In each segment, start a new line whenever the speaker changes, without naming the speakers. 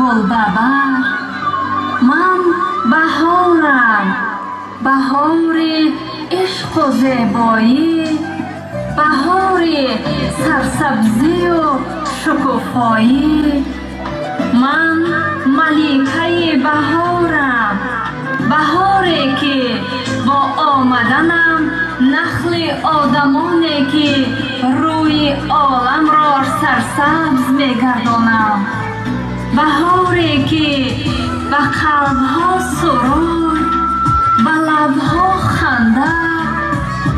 گلببر من بهارم، بهار عشق و زیبایی، بهار سرسبزی و شکوفایی. من ملکه بهارم، بهاری که با آمدنم نخل آدمانی که روی عالم را سرسبز میگردانم، بهاری که به قلبها سرور، به لبها خنده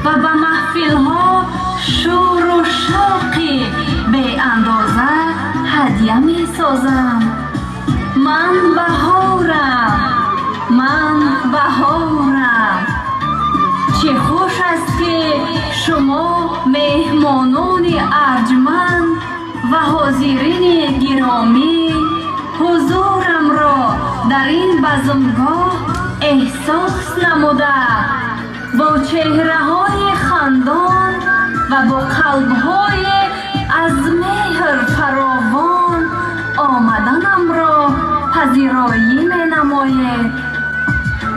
و به محفلها شور و شوقی بی اندازه هدیه می سازم. من بهارم، من بهارم. چه خوش است که شما مهمانان ارجمند و حاضرین گرامی حضورم را در این بزمگاه احساس نموده با چهره های خندان و با قلب های از مهر فراوان آمدنم را پذیرایی می نماید.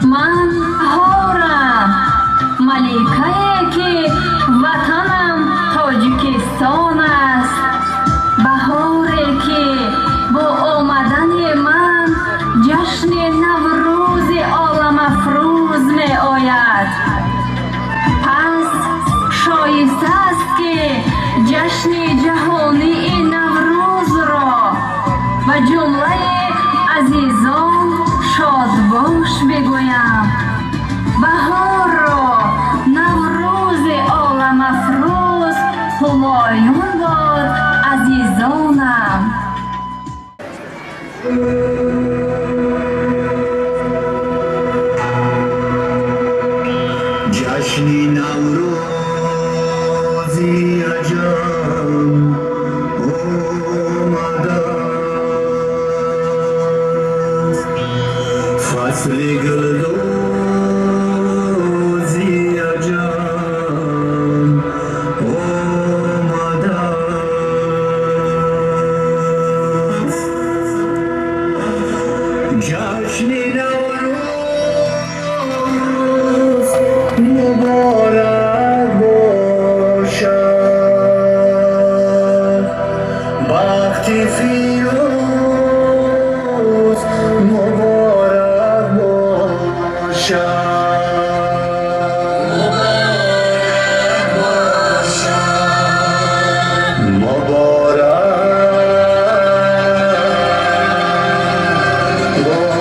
من بهارم، ملکه‌ای که وطنم تاجیکستان است، بهاری که با آمدن من جشن نوروز عالم افروز می آید. پس شایسته است که جشن جهانی نوروز را و جمله عزیزان شاد باش بگویم. بهار را، نوروز عالم افروز همایون باد عزیزانم.
جشن نوروزی عجب آمده است، فصل گلدوزی عجب آمده است. جشن نوروز مبارک باشد، وقت فیروز مبارک باشد، مبارک باشد، مبارک باشد.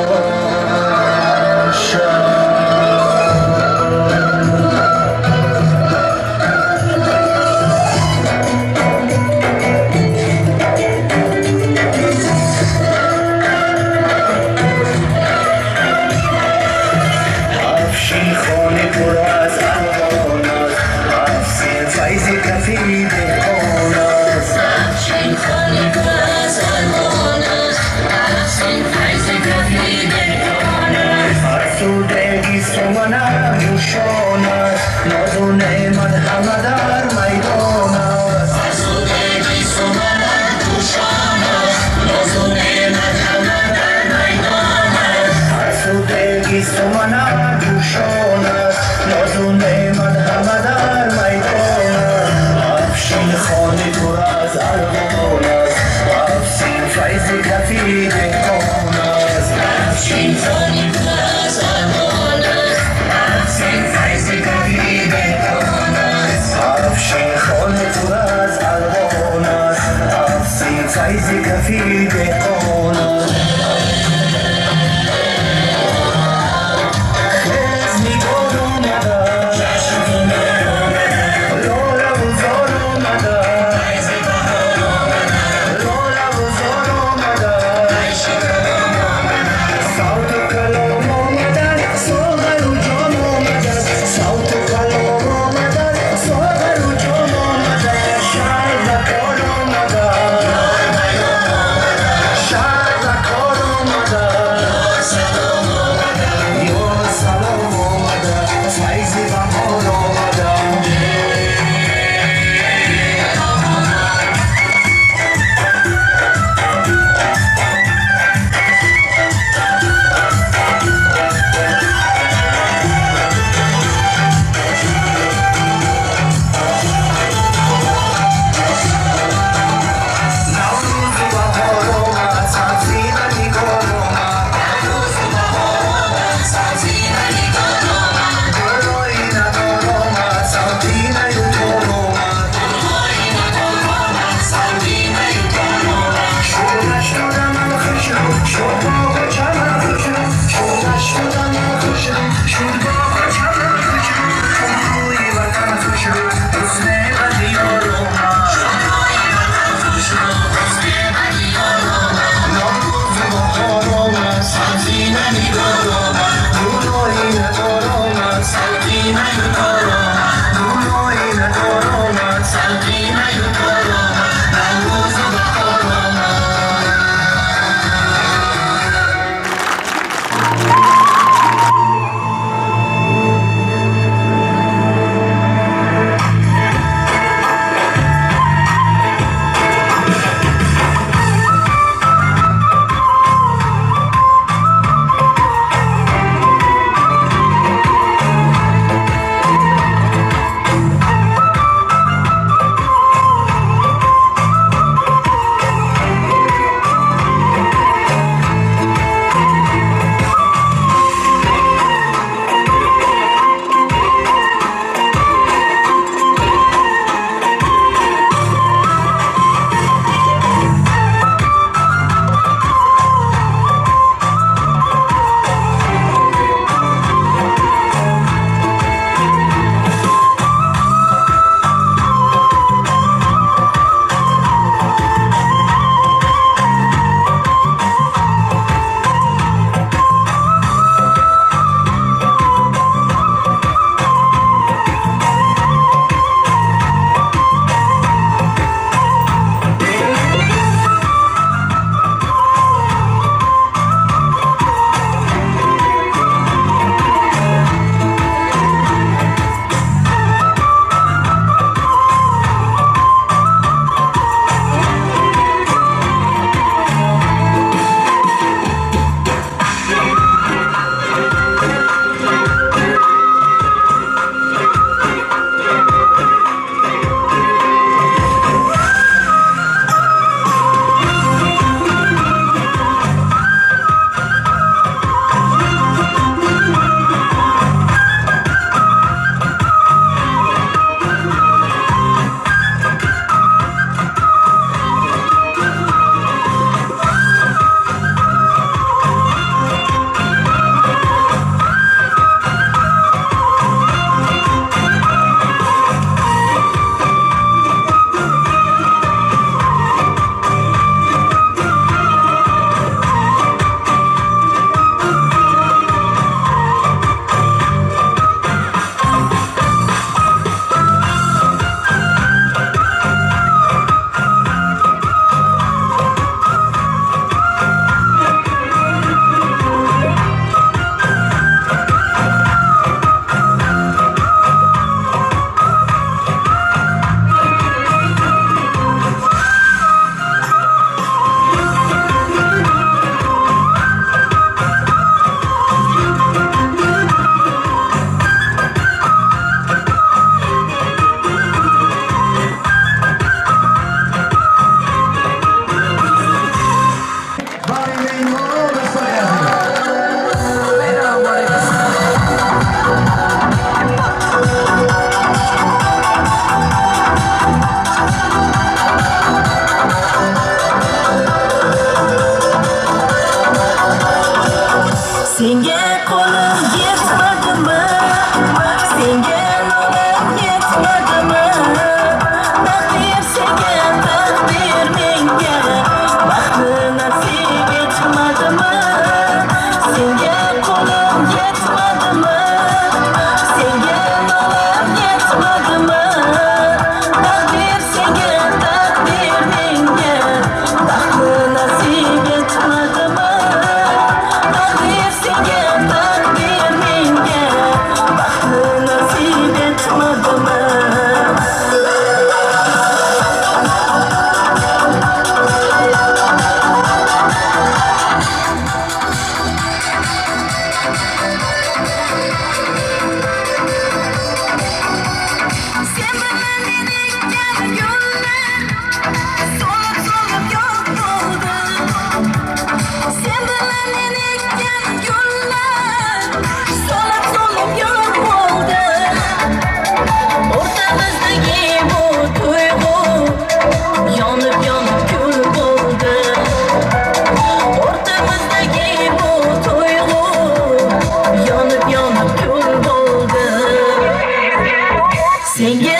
افشین خانه پر از الوان است، افسین فیض کفی دهقان است. افشین خانه پر از الوان است، افسین فیض کفی دهقان است. افسردگی سمنم جوشان است، ناز و نعمت همه در میدان است. افسردگی سمنم جوشان است، ناز و نعمت همه در میدان است. افسردگی سمنم جوشان است، ناز و نعمت همه در میدان است. افشین خانه پر از الوان است، افسین فیض کفی دهقان است. افشین خانه پر از الوان است، افسین فیض کفی دهقان است.
Senga